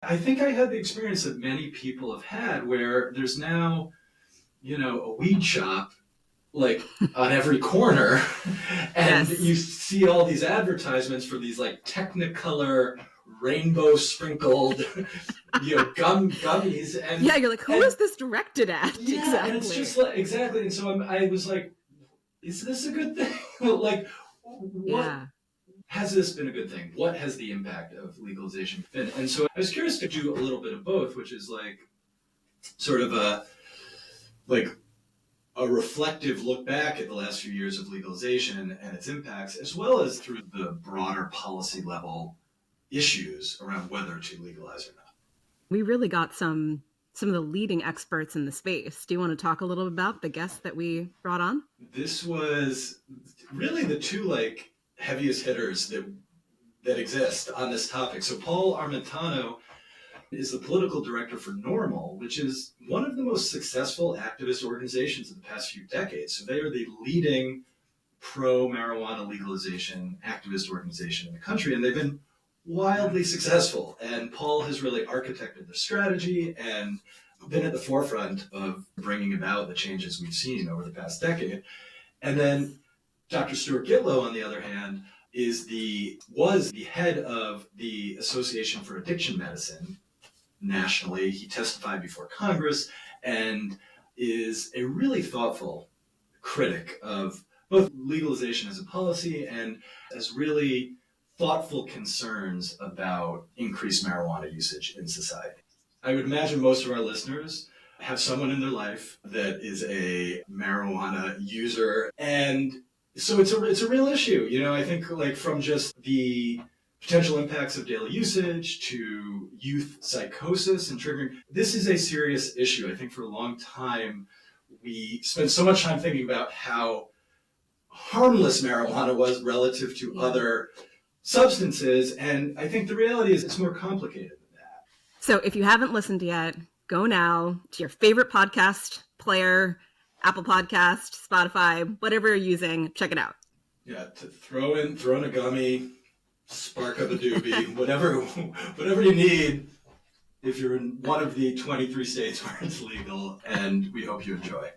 I think I had the experience that many people have had where there's now, a weed shop like on every corner and Yes. you see all these advertisements for these like technicolor rainbow sprinkled gummies and Yeah, you're like, who is this directed at? yeah, Exactly. and it's just like exactly, and so I was like, is this a good thing? Like, what Yeah. has this been a good thing? What has the impact of legalization been? And so I was curious to do a little bit of both, which is like sort of like a reflective look back at the last few years of legalization and its impacts, as well as through the broader policy level issues around whether to legalize or not. We really got some of the leading experts in the space. Do you want to talk a little bit about the guests that we brought on? This was really the two like heaviest hitters that exist on this topic. So Paul Armentano is the political director for NORML, which is one of the most successful activist organizations of the past few decades. So they are the leading pro-marijuana legalization activist organization in the country, and they've been wildly successful. And Paul has really architected the strategy and been at the forefront of bringing about the changes we've seen over the past decade. And then Dr. Stuart Gitlow, on the other hand, was the head of the Association for Addiction Medicine nationally. He testified before Congress and is a really thoughtful critic of both legalization as a policy and as really thoughtful concerns about increased marijuana usage in society. I would imagine most of our listeners have someone in their life that is a marijuana user, and so it's a real issue. I think like from just the potential impacts of daily usage to youth psychosis and triggering, this is a serious issue. I think for a long time we spent so much time thinking about how harmless marijuana was relative to other substances, and I think the reality is it's more complicated than that. So if you haven't listened yet, go now to your favorite podcast player, Apple Podcast, Spotify, whatever you're using, check it out. Yeah, to throw in a gummy, spark up a doobie, whatever you need if you're in one of the 23 states where it's legal, and we hope you enjoy.